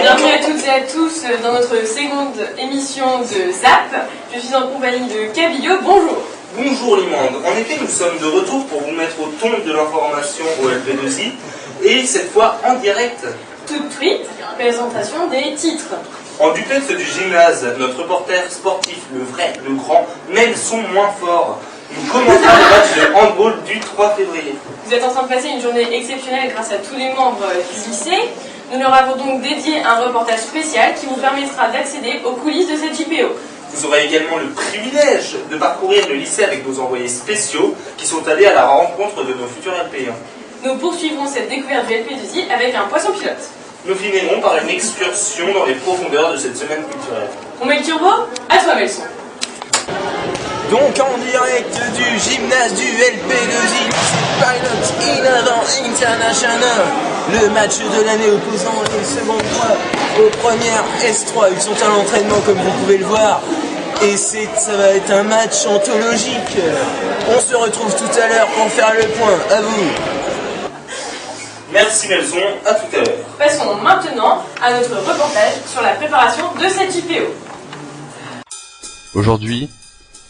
Bienvenue à toutes et à tous dans notre seconde émission de ZAP. Je suis en compagnie de Cabillo. Bonjour. Bonjour Limande. En effet, nous sommes de retour pour vous mettre au ton de l'information au LP2I et cette fois en direct. Tout de suite, présentation des titres. En duplex du gymnase, notre reporter sportif, le vrai, le grand, met le son moins fort. Nous commentons le match de handball du 3 février. Vous êtes en train de passer une journée exceptionnelle grâce à tous les membres du lycée. Nous leur avons donc dédié un reportage spécial qui vous permettra d'accéder aux coulisses de cette JPO. Vous aurez également le privilège de parcourir le lycée avec nos envoyés spéciaux qui sont allés à la rencontre de nos futurs LP1. Nous poursuivrons cette découverte du LP2I avec un poisson pilote. Nous finirons par une excursion dans les profondeurs de cette semaine culturelle. On met le turbo? À toi Melson. Donc en direct du gymnase du LP2I, Pilot Innovant International, le match de l'année opposant les secondes fois aux premières S3. Ils sont à l'entraînement comme vous pouvez le voir. Et ça va être un match anthologique. On se retrouve tout à l'heure pour faire le point. À vous. Merci Nelson, à tout à l'heure. Passons maintenant à notre reportage sur la préparation de cette JPO. Aujourd'hui,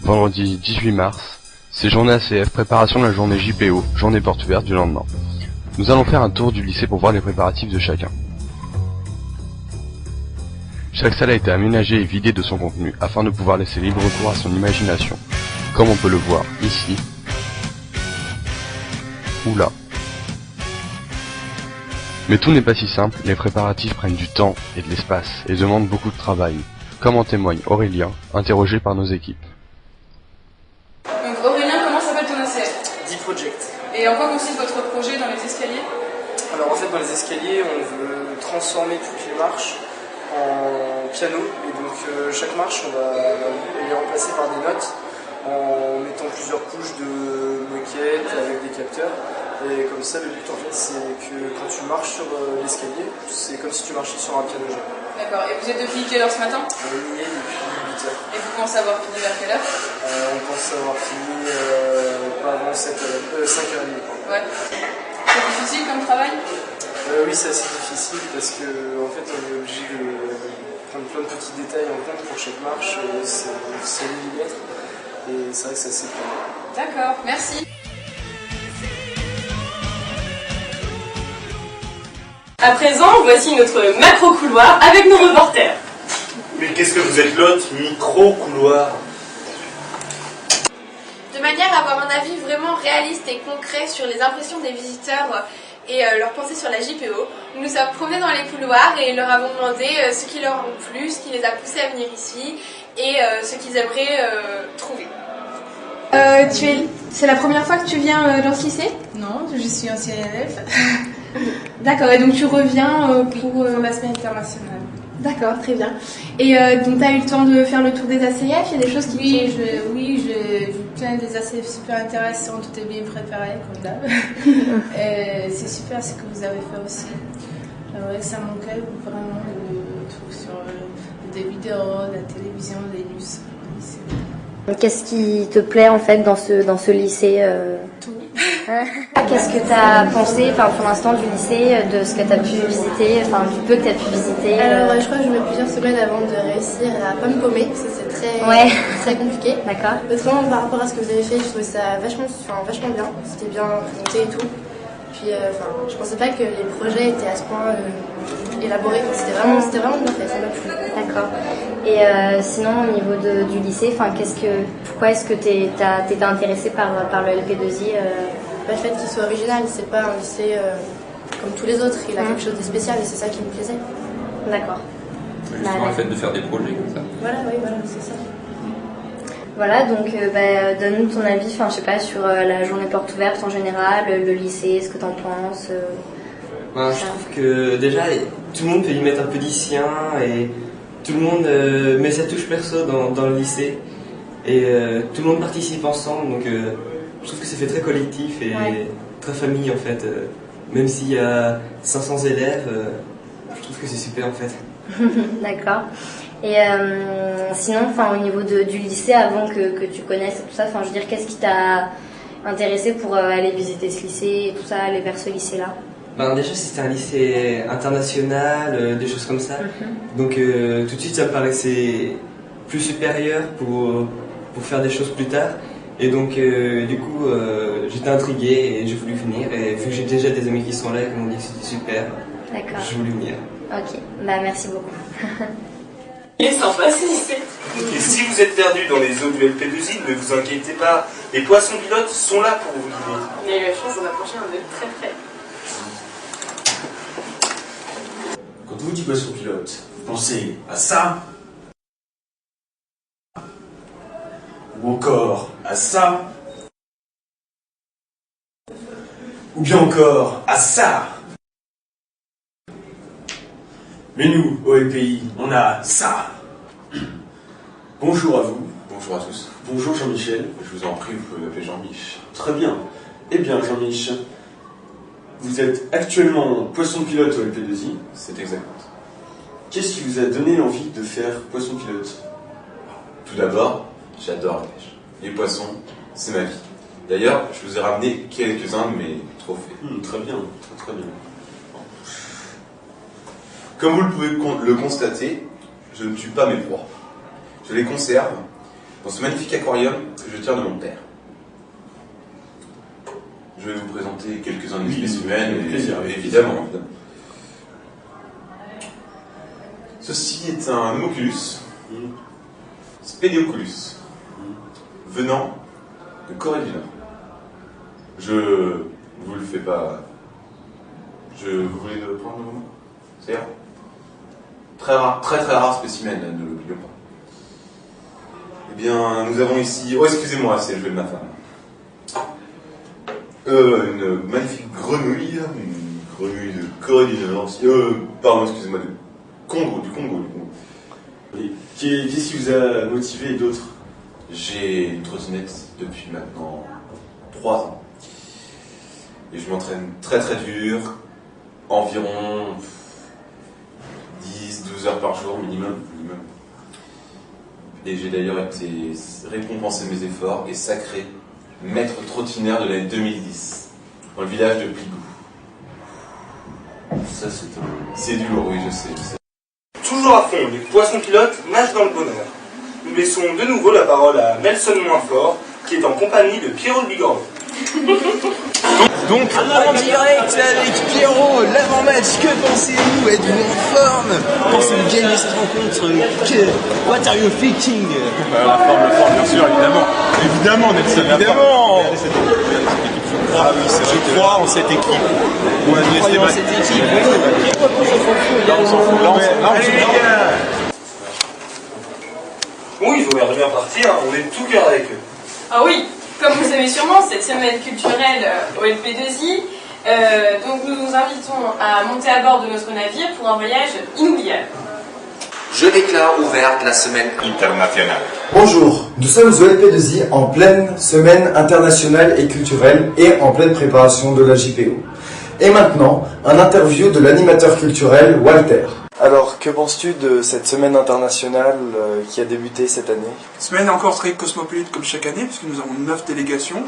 vendredi 18 mars, c'est journée ACF, préparation de la journée JPO, journée porte ouverte du lendemain. Nous allons faire un tour du lycée pour voir les préparatifs de chacun. Chaque salle a été aménagée et vidée de son contenu, afin de pouvoir laisser libre cours à son imagination, comme on peut le voir ici, ou là. Mais tout n'est pas si simple, les préparatifs prennent du temps et de l'espace, et demandent beaucoup de travail, comme en témoigne Aurélien, interrogé par nos équipes. Donc Aurélien, comment s'appelle ton ACF? D-Project. Et en quoi consiste votre projet dans les escaliers? Alors en fait dans les escaliers on veut transformer toutes les marches en piano et donc chaque marche on va les remplacer par des notes en mettant plusieurs couches de moquettes avec des capteurs et comme ça le but en fait c'est que quand tu marches sur l'escalier c'est comme si tu marchais sur un piano géant. D'accord, et vous êtes depuis quelle heure ce matin? On y est depuis 8 heures. Et vous pensez avoir fini vers quelle heure? On pense avoir fini pas avant 5h30. Ouais. C'est difficile comme travail? Oui, c'est assez difficile parce que en fait on est obligé de prendre plein de petits détails en compte pour chaque marche, c'est millimètres et c'est vrai que c'est assez prenant. D'accord, merci. À présent, voici notre macro-couloir avec nos reporters. Mais qu'est-ce que vous êtes l'autre micro-couloir? De manière à avoir un avis vraiment réaliste et concret sur les impressions des visiteurs et leurs pensées sur la JPO, nous nous sommes promenés dans les couloirs et leur avons demandé ce qui leur a plu, ce qui les a poussés à venir ici et ce qu'ils aimeraient trouver. C'est la première fois que tu viens dans ce lycée? Non, je suis ancienne élève. D'accord, et donc tu reviens pour la semaine internationale. D'accord, très bien. Et donc tu as eu le temps de faire le tour des ACF? Il y a des choses qui J'ai vu plein des ACF super intéressants, tout est bien préparé comme d'hab. C'est super ce que vous avez fait aussi. Ouais, ça manquait vraiment de trucs sur des vidéos, la télévision, les news. Qu'est-ce qui te plaît en fait dans ce lycée Tout. Qu'est-ce que tu as pensé pour l'instant du lycée, de ce que tu as pu visiter, du peu que tu as pu visiter je crois que je mets plusieurs semaines avant de réussir à pas me paumer, parce que c'est très compliqué. D'accord. Vraiment par rapport à ce que vous avez fait, je trouvais ça vachement bien, c'était bien présenté et tout. Puis je pensais pas que les projets étaient à ce point élaborés, c'était vraiment bien fait, ça m'a plu. D'accord. Et sinon au niveau du lycée, pourquoi est-ce que tu étais intéressée par le LP2I Le fait qu'il soit original, c'est pas un lycée comme tous les autres, il a quelque chose de spécial et c'est ça qui me plaisait. D'accord. Justement le fait de faire des projets comme ça. Voilà, c'est ça. Voilà, donc donne-nous ton avis, je sais pas, sur la journée porte ouverte en général, le lycée, ce que t'en penses. Je trouve que déjà tout le monde peut y mettre un peu du sien et tout le monde met sa touche perso dans le lycée et tout le monde participe ensemble, donc je trouve que c'est fait très collectif et très famille en fait. Même s'il y a 500 élèves, je trouve que c'est super en fait. D'accord. Et sinon, au niveau du lycée, avant que tu connaisses tout ça, je veux dire, qu'est-ce qui t'a intéressé pour aller visiter ce lycée et tout ça, aller vers ce lycée-là? Déjà c'était un lycée international, des choses comme ça. Donc tout de suite ça me paraissait plus supérieur pour faire des choses plus tard. Et donc du coup j'étais intrigué et j'ai voulu venir. Et vu que j'ai déjà des amis qui sont là et qui m'ont dit que c'était super, j'ai voulu venir. Ok, merci beaucoup. Il est sympa ce lycée. Et si vous êtes perdu dans les eaux du LP2I, ne vous inquiétez pas, les poissons pilotes sont là pour vous guider. On a eu la chance d'en approcher un de très près. Quand on vous dit poisson pilote, vous pensez à ça, ou encore à ça, ou bien encore à ça. Mais nous, au LPI, on a ça. Bonjour à vous. Bonjour à tous. Bonjour Jean-Michel. Je vous en prie, vous pouvez m'appeler Jean-Mich. Très bien. Eh bien Jean-Mich, vous êtes actuellement poisson pilote au LP2I. C'est exact. Qu'est-ce qui vous a donné envie de faire poisson pilote? Tout d'abord, j'adore la pêche. Les poissons, c'est ma vie. D'ailleurs, je vous ai ramené quelques-uns de mes trophées. Très bien, très bien. Comme vous le pouvez le constater, je ne tue pas mes proies. Je les conserve dans ce magnifique aquarium que je tiens de mon père. Je vais vous présenter quelques-uns de mes spécimens, évidemment. Ceci est un homoculus, Spedioculus, venant de Corée du Nord. Je vous le fais pas. Vous voulez le prendre le moment? C'est rare. Très rare, très rare spécimen, ne l'oublions pas. Eh bien, nous avons ici. Oh, excusez-moi, c'est le jeu de ma femme. Une magnifique grenouille, une grenouille de Corée du Nord. Pardon, excusez-moi, du Congo. Et qu'est-ce qui vous a motivé d'autres? J'ai une trottinette depuis maintenant 3 ans. Et je m'entraîne très dur, environ 10-12 heures par jour minimum. Et j'ai d'ailleurs été récompensé de mes efforts et sacré maître trottineur de l'année 2010 dans le village de Pigou. Ça c'est du lourd, oui, je sais. Toujours à fond, les poissons pilotes nagent dans le bonheur. Nous laissons de nouveau la parole à Nelson Mointfort, qui est en compagnie de Pierrot le Bigorneau. Donc, en direct avec Pierrot, l'avant-match, que pensez-vous? Êtes-vous en forme? Pensez-vous gagner cette rencontre? What are you thinking? La forme, bien sûr, évidemment. Évidemment, Nelson. Évidemment. Ah oui, c'est vrai. Je crois en cette équipe. Vous croyez en cette équipe? Là, on s'en fout. Oui, ils ont l'air bien partis, hein. On est tout cœur avec eux. Ah oui, comme vous le savez sûrement, cette semaine culturelle au LP2I, donc nous nous invitons à monter à bord de notre navire pour un voyage inoubliable. Je déclare ouverte la semaine internationale. Bonjour, nous sommes au LP2I en pleine semaine internationale et culturelle et en pleine préparation de la JPO. Et maintenant, un interview de l'animateur culturel Walter. Alors, que penses-tu de cette semaine internationale qui a débuté cette année? Semaine encore très cosmopolite comme chaque année, puisque nous avons 9 délégations.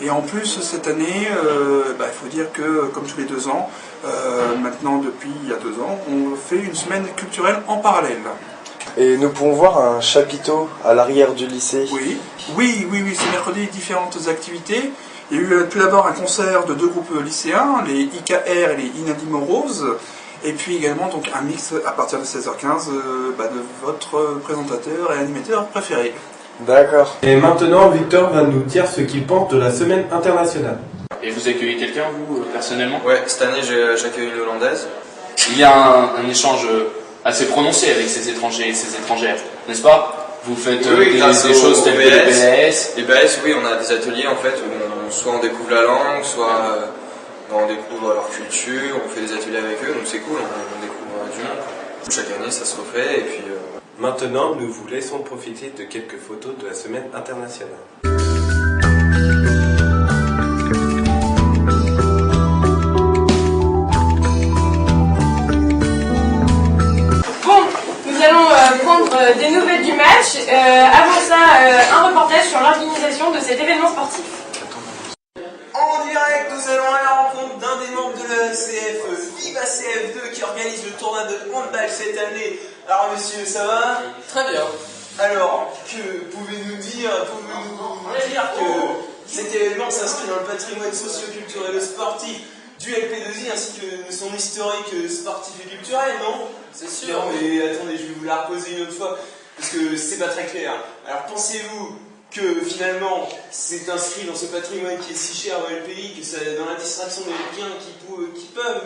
Et en plus, cette année, il faut dire que, comme tous les 2 ans, maintenant depuis il y a 2 ans, on fait une semaine culturelle en parallèle. Et nous pouvons voir un chapiteau à l'arrière du lycée. Oui, c'est mercredi différentes activités. Il y a eu tout d'abord un concert de 2 groupes lycéens, les IKR et les Inadimo Rose. Et puis également donc un mix à partir de 16h15 de votre présentateur et animateur préféré. D'accord. Et maintenant, Victor va nous dire ce qu'il pense de la semaine internationale. Et vous accueillez quelqu'un, vous, personnellement? Ouais, cette année, j'accueille une Hollandaise. Il y a un échange assez prononcé avec ces étrangers et ces étrangères, n'est-ce pas? Vous faites des choses telles que les BAS. Les BAS, oui, on a des ateliers en fait où soit on découvre la langue, soit on découvre leur culture, on fait des ateliers avec eux, donc c'est cool, on découvre du monde. Chaque année, ça se refait et puis... Maintenant, nous vous laissons profiter de quelques photos de la semaine internationale. Bon, nous allons prendre des nouvelles du match. Avant ça, un reportage sur l'organisation de cet événement sportif. En direct, nous allons à la rencontre d'un des membres de l'ECF organise le tournoi de handball cette année. Alors monsieur, ça va? Très bien. Alors, que pouvez-vous nous dire que cet événement s'inscrit dans le patrimoine socio-culturel et sportif du LP2I ainsi que son historique sportif et culturel, non? C'est sûr. Non mais attendez, je vais vous la reposer une autre fois, parce que c'est pas très clair. Alors pensez-vous que finalement c'est inscrit dans ce patrimoine qui est si cher au LPI, que ça, dans la distraction des biens qui peuvent